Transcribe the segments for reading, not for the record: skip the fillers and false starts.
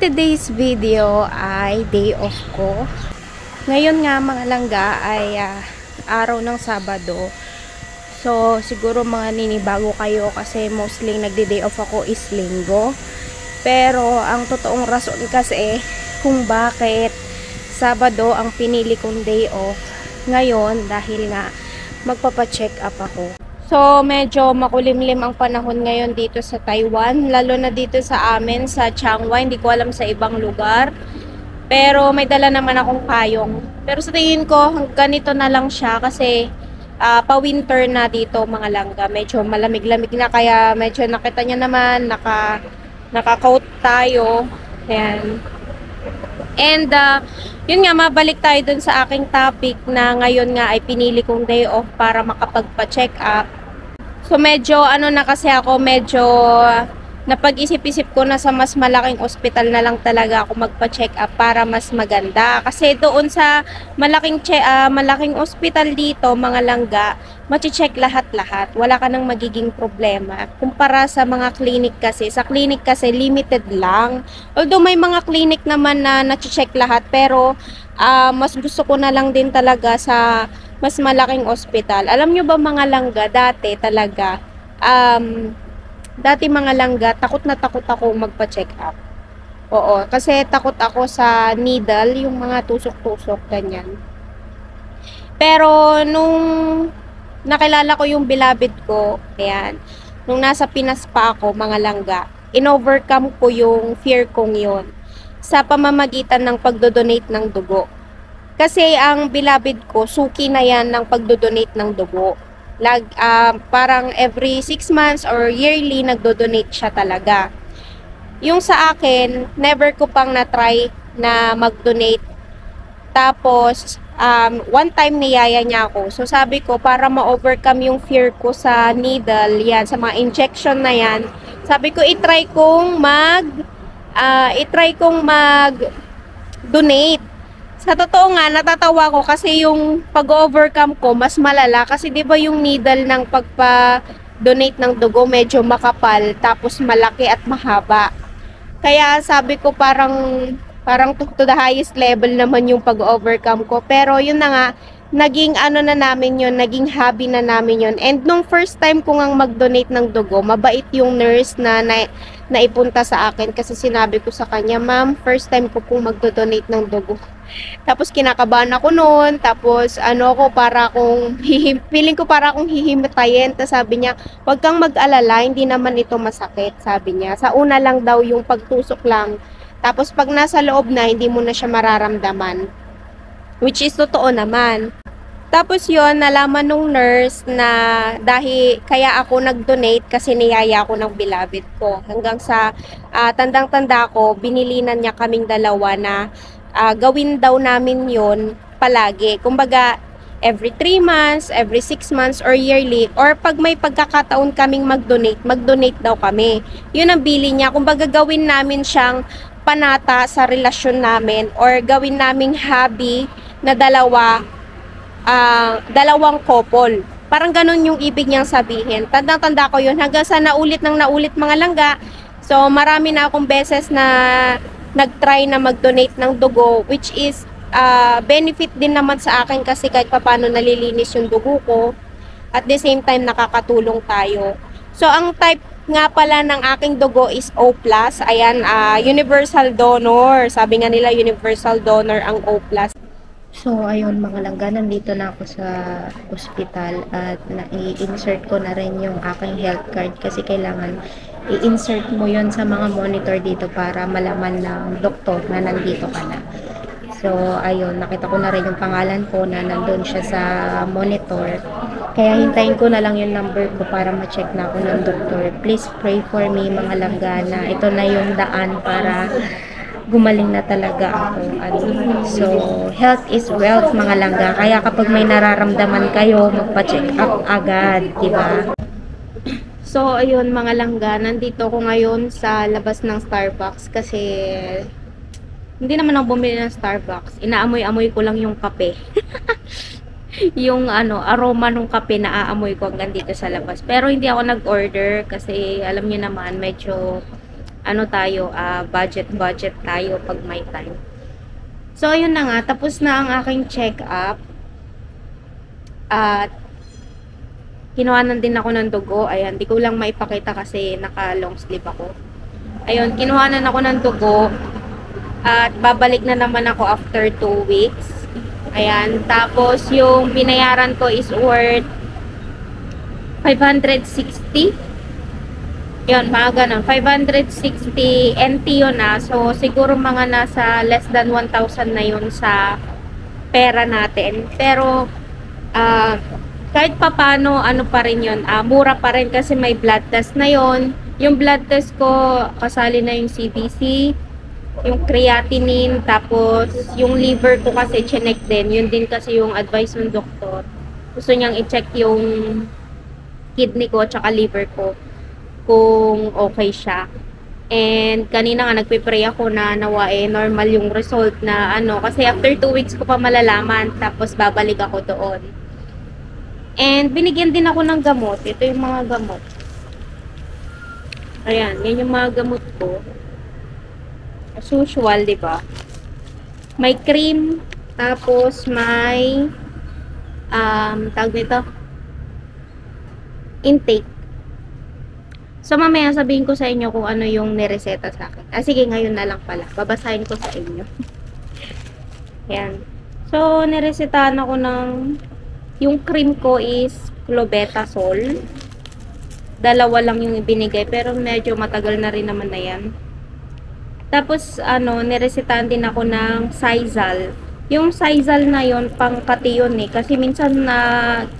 today's video ay day off ko. Ngayon nga mga langga ay araw ng Sabado. So siguro mga ninibago kayo kasi mostly nagde-day off ako is Linggo. Pero ang totoong rason kasi kung bakit Sabado ang pinili kong day off ngayon dahil nga magpapa-check up ako. So, medyo makulimlim ang panahon ngayon dito sa Taiwan. Lalo na dito sa amin, sa Chiang Mai. Hindi ko alam sa ibang lugar. Pero may dala naman akong payong. Pero sa tingin ko, ganito na lang siya kasi pa-winter na dito mga langga. Medyo malamig-lamig na kaya medyo nakita nyo naman, naka-coat tayo. Ayan. And, yun nga, mabalik tayo dun sa aking topic na ngayon nga ay pinili kong day off para makapagpa-check up. So medyo na kasi ako, medyo napag-isip-isip ko na sa mas malaking ospital na lang talaga ako magpa-check up para mas maganda. Kasi doon sa malaking ospital dito, mga langga, machi-check lahat-lahat. Wala ka nang magiging problema. Kumpara sa mga clinic kasi, sa clinic kasi limited lang. Although may mga clinic naman na nachi-check lahat, pero mas gusto ko na lang din talaga sa mas malaking ospital. Alam nyo ba mga langga, dati talaga, dati mga langga, takot na takot ako magpa-check up. Oo, kasi takot ako sa needle, yung mga tusok-tusok, ganyan. Pero nung nakilala ko yung beloved ko, ayan, nung nasa Pinas pa ako, mga langga, in-overcome ko yung fear kong yun sa pamamagitan ng pagdodonate ng dugo. Kasi ang beloved ko, suki na yan ng pagdodonate ng dugo. Parang every 6 months or yearly nagdodonate siya talaga. Yung sa akin, never ko pang na-try na mag-donate. Tapos, one time niyaya niya ako. So sabi ko, para ma-overcome yung fear ko sa needle, yan, sa mga injection na yan, sabi ko, i-try kong mag-donate. Sa totoo nga, natatawa ko kasi yung pag-overcome ko, mas malala. Kasi di ba yung needle ng pagpa-donate ng dugo, medyo makapal, tapos malaki at mahaba. Kaya sabi ko parang to the highest level naman yung pag-overcome ko. Pero yun na nga, naging na namin yun, naging hobby na namin yun. And nung first time ko ngang mag-donate ng dugo, mabait yung nurse na naipunta sa akin kasi sinabi ko sa kanya, ma'am, first time ko pong mag-donate ng dugo. Tapos kinakabahan ako noon, tapos feeling ko para akong hihimatayin. Tapos sabi niya, wag kang mag-alala, hindi naman ito masakit, sabi niya. Sa una lang daw yung pagtusok lang. Tapos pag nasa loob na, hindi mo na siya mararamdaman. Which is totoo naman. Tapos yon nalaman nung nurse na dahil kaya ako nag-donate kasi niyaya ako ng beloved ko. Hanggang sa tandang-tanda ko, binilinan niya kaming dalawa na gawin daw namin yon palagi. Kumbaga, every 3 months, every 6 months, or yearly, or pag may pagkakataon kaming mag-donate daw kami. Yun ang bili niya. Kumbaga, gawin namin siyang panata sa relasyon namin or gawin naming hobby na dalawang couple. Parang ganun yung ibig niyang sabihin. Tanda-tanda ko yun. Hanggang sa naulit mga langga. So, marami na akong beses na nag-try na mag-donate ng dugo, which is benefit din naman sa akin kasi kahit paano nalilinis yung dugo ko. At the same time, nakakatulong tayo. So, ang type nga pala ng aking dugo is O+. Ayan, universal donor. Sabi nga nila, universal donor ang O+. So, ayun mga langga, nandito na ako sa ospital at na-i-insert ko na rin yung aking health card kasi kailangan i-insert mo yon sa mga monitor dito para malaman ng doktor na nandito ka na. So, ayun, nakita ko na rin yung pangalan ko na nandun siya sa monitor. Kaya hintayin ko na lang yung number ko para ma-check na ako ng doktor. Please pray for me mga langga na ito na yung daan para gumaling na talaga ako. So, health is wealth mga langga. Kaya kapag may nararamdaman kayo, magpa-check up agad, diba? So, ayun mga langga, nandito ko ngayon sa labas ng Starbucks kasi hindi naman ako bumili ng Starbucks. Inaamoy-amoy ko lang yung kape. Yung aroma ng kape na aamoy ko hanggang dito sa labas. Pero hindi ako nag-order kasi alam niyo naman medyo ano tayo, budget tayo pag may time. So, ayun na nga, tapos na ang aking check-up. At kinuhanan din ako ng dugo. Ayan, di ko lang maipakita kasi naka long sleeve ako. Ayun, kinuhanan ako ng dugo. At babalik na naman ako after 2 weeks. Ayan, tapos yung binayaran ko is worth 560. Yun, mga ganun. 560 NT yun na. So, siguro mga nasa less than 1,000 na yun sa pera natin. Pero, kahit papano, ano pa rin yun, mura pa rin kasi may blood test na yun. Yung blood test ko, kasali na yung CBC, yung creatinine, tapos yung liver ko kasi chinek din. Yun din kasi yung advice ng doktor. Gusto niyang i-check yung kidney ko tsaka liver ko kung okay siya. And kanina nga nagpe-pray ako na nawa normal yung result na ano, kasi after 2 weeks ko pa malalaman, tapos babalik ako doon. And binigyan din ako ng gamot. Ito yung mga gamot. Ayan, yan yung mga gamot ko. As usual, di ba? May cream, tapos may tawag nito, intake. So, mamaya sabihin ko sa inyo kung ano yung nireseta sa akin. Sige, ngayon na lang pala. Babasahin ko sa inyo. Ayan. So, niresetahan ako ng, yung cream ko is clobetasol. 2 lang yung ibinigay, pero medyo matagal na rin naman na yan. Tapos, niresetahan din ako ng Sizal. Yung Sizal na yon pangkati yun eh. Kasi minsan na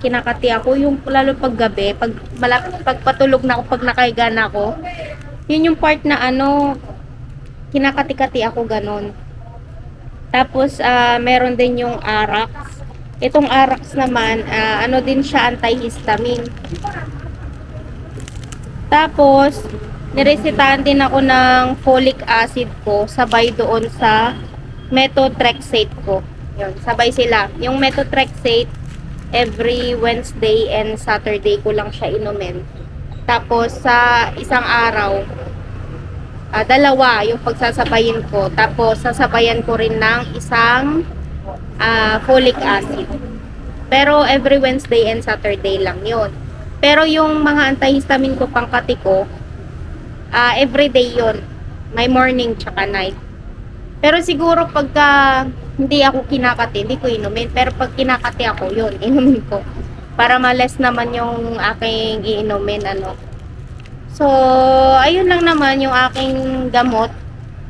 kinakati ako, yung lalo pag gabi, pag patulog na ako, pag nakahiga na ako, yun yung part na kinakati-kati ako ganon. Tapos, meron din yung Arax. Itong Arax naman, din siya, antihistamine. Tapos, niresetahan din ako ng folic acid ko, sabay doon sa methotrexate ko. Yun, sabay sila. Yung methotrexate, every Wednesday and Saturday ko lang siya inumin. Tapos, sa isang araw, 2 yung pagsasabayin ko. Tapos, sasabayan ko rin ng isang folic acid. Pero, every Wednesday and Saturday lang yun. Pero, yung mga antihistamine ko, pangkati ko, everyday yun. May morning tsaka night. Pero siguro pagka hindi ako kinakati, hindi ko inumin. Pero pag kinakati ako, yun, inumin ko. Para ma-less naman yung aking iinumin, So, ayun lang naman yung aking gamot.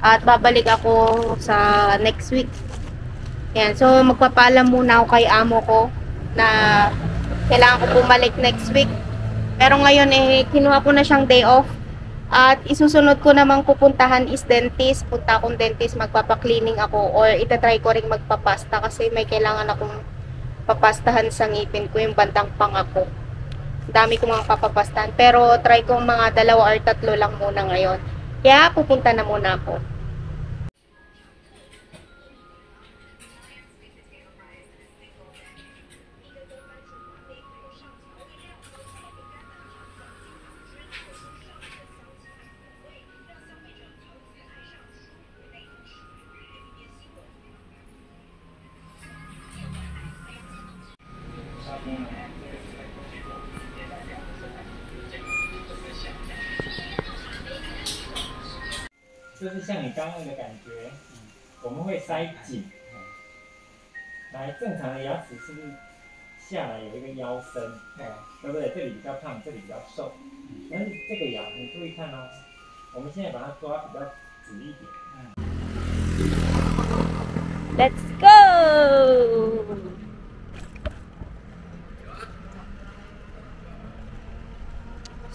At babalik ako sa next week. Yan. So, magpapaalam muna ako kay amo ko na kailangan ko bumalik next week. Pero ngayon, kinuha ko na siyang day off. At isusunod ko namang pupuntahan is dentist. Punta akong dentist, magpapa-cleaning ako. Or itatry ko rin magpapasta kasi may kailangan akong papastahan sa ngipin ko, yung bandang pangako. Dami ko mga papapastahan. Pero try ko mga 2 or 3 lang muna ngayon. Kaya pupunta na muna ako. 就是像你刚刚的感觉，我们会塞紧，来正常的牙齿是不是下来有一个腰身，对不对？这里比较胖，这里比较瘦，但是这个牙你注意看哦，我们现在把它抓比较直一点。Let's go!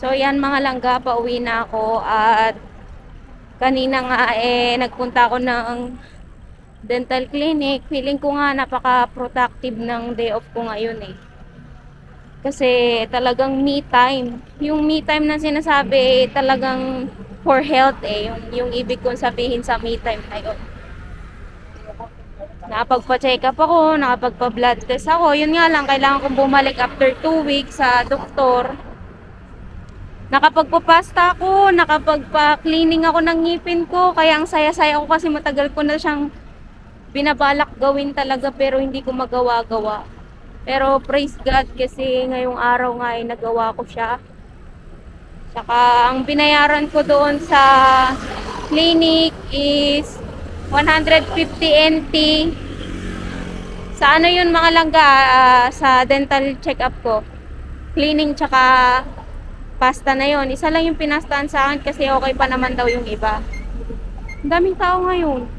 So yan mga langga, pauwi na ako at kanina nga nagpunta ako ng dental clinic. Feeling ko nga napaka-productive ng day off ko ngayon Kasi talagang me time. Yung me time na sinasabi talagang for health yung ibig kong sabihin sa me time na yun. Nakapagpa-check up ako, nakapagpa-blood test ako. Yun nga lang, kailangan kong bumalik after 2 weeks sa doktor. Nakapagpapasta ako, nakapagpa-cleaning ako ng ngipin ko. Kaya ang saya-saya ko kasi matagal ko na siyang binabalak gawin talaga pero hindi ko magawa-gawa. Pero praise God kasi ngayong araw nga ay nagawa ko siya. Saka ang binayaran ko doon sa clinic is 150 NT. Sa ano yun mga langga, sa dental check-up ko. Cleaning tsaka pasta na yon. Isa lang yung pinastaan sa akin kasi okay pa naman daw yung iba. Ang daming tao ngayon.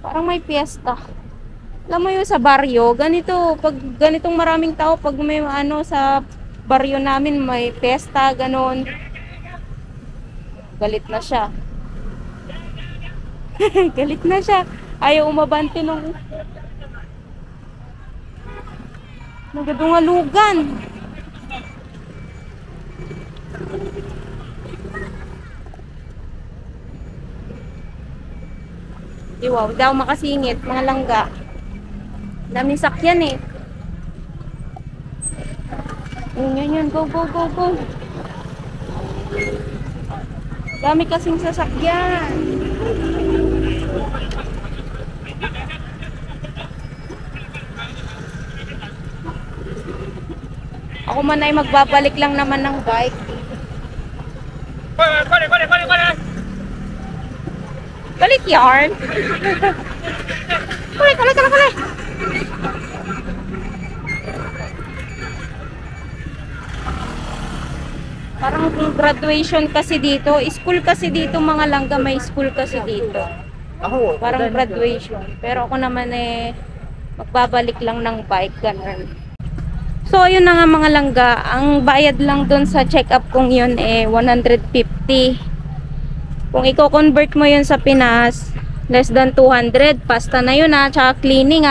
Parang may piyesta. Alam mo yun sa baryo, ganito, pag ganitong maraming tao, pag may ano sa baryo namin, may piyesta, ganon. Galit na siya. Galit na siya. Ayaw umabante nung nagadungalugan. Wow, daw makasingit, mga langga. Daming sakyan eh. Yan, go, go, go, go. Dami kasing sasakyan. Ako man ay magbabalik lang naman ng bike. Balik yarn. Kali. Parang graduation kasi dito. School kasi dito mga langga. May school kasi dito. Parang graduation. Pero ako naman eh magbabalik lang ng bike. Ganun. So ayun na nga mga langga. Ang bayad lang dun sa check-up kong yun eh 150. Kung i-convert mo yun sa Pinas, less than 200. Pasta na yun tsaka cleaning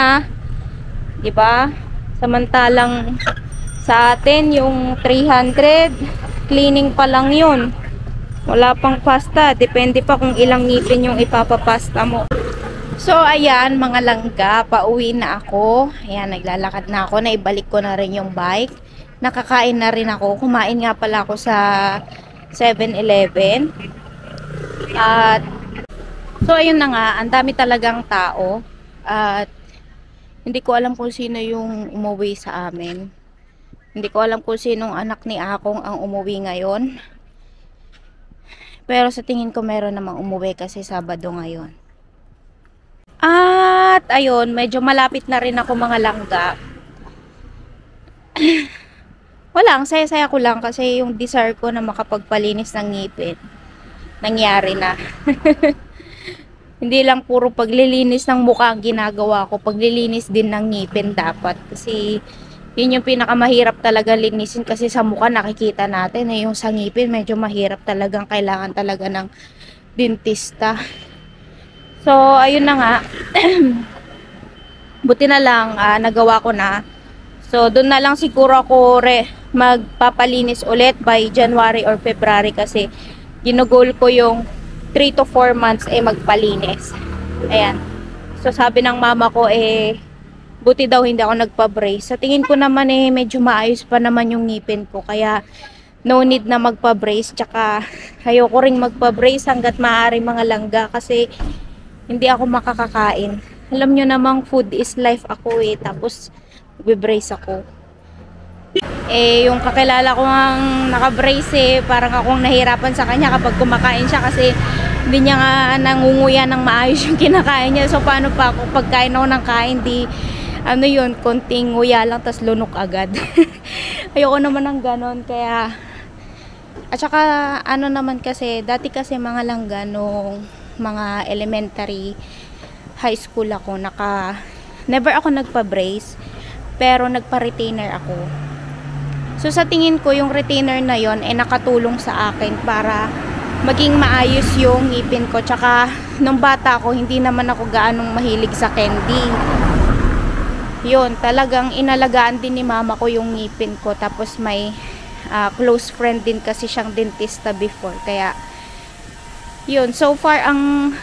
diba? Samantalang sa atin yung 300, cleaning pa lang yun. Wala pang pasta. Depende pa kung ilang ngipin yung ipapapasta mo. So ayan mga langga, pauwi na ako. Ayan, naglalakad na ako. Naibalik ko na rin yung bike. Nakakain na rin ako. Kumain nga pala ako sa 7-Eleven. At so ayun na nga, ang dami talagang tao. At hindi ko alam kung sino yung umuwi sa amin. Hindi ko alam kung sinong anak ni Akong ang umuwi ngayon. Pero sa tingin ko meron namang umuwi kasi Sabado ngayon. At ayun, medyo malapit na rin ako mga langga. Wala, ang saya-saya ko lang kasi yung desire ko na makapagpalinis ng ngipin nangyari na. Hindi lang puro paglilinis ng mukha ang ginagawa ko, paglilinis din ng ngipin dapat kasi yun yung pinakamahirap talaga linisin kasi sa mukha nakikita natin yung sa ngipin medyo mahirap talagang kailangan talaga ng dentista. So ayun na nga. Buti na lang nagawa ko na. So doon na lang siguro ako magpapalinis ulit by January or February kasi ginugol ko yung 3 to 4 months magpalinis. Ayan. So sabi ng mama ko buti daw hindi ako nagpa-brace. Sa tingin ko naman medyo maayos pa naman yung ngipin ko. Kaya no need na magpa-brace. Tsaka ayoko ring magpa-brace hanggat maaari mga langga. Kasi hindi ako makakakain. Alam nyo namang food is life ako Tapos nagbe-brace ako. Yung kakilala ko ang naka-brace parang akong nahirapan sa kanya kapag kumakain siya. Kasi hindi niya nga nangunguya ng maayos yung kinakain niya. So paano pa ako pagkain ako ng kain ano yun, konting nguya lang tas lunok agad. Ayoko naman ng ganon. Kaya at saka ano naman kasi dati kasi mga langga nung mga elementary high school ako never ako nagpa-brace pero nagpa-retainer ako. So sa tingin ko yung retainer na yon nakatulong sa akin para maging maayos yung ngipin ko. Tsaka nung bata ako hindi naman ako gaanong mahilig sa candy. Yun, talagang inalagaan din ni mama ko yung ngipin ko. Tapos may close friend din kasi siyang dentista before. Kaya yun, so far ang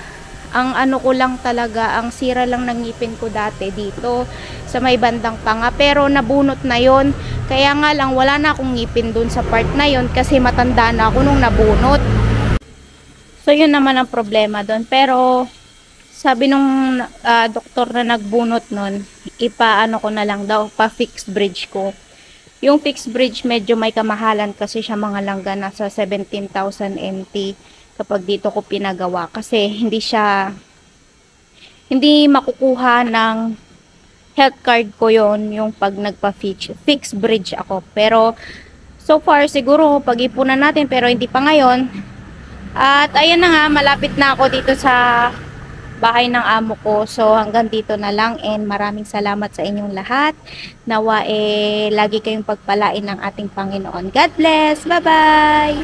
ano ko lang talaga, ang sira lang ng ngipin ko dati dito sa may bandang panga, pero nabunot na yon. Kaya nga lang wala na akong ngipin dun sa part na yon kasi matanda na ako nung nabunot. So yun naman ang problema dun. Pero sabi nung doktor na nagbunot nun, ipaano ko na lang daw, pa fixed bridge ko. Yung fixed bridge medyo may kamahalan kasi siya mga langga, nasa 17,000 NT kapag dito ko pinagawa, kasi hindi makukuha ng health card ko yon yung pag nagpa-fixed bridge ako. Pero so far siguro pag-ipunan natin, pero hindi pa ngayon. At ayan na nga, malapit na ako dito sa bahay ng amo ko. So hanggang dito na lang, and maraming salamat sa inyong lahat. Nawa lagi kayong pagpalain ng ating Panginoon. God bless. Bye bye.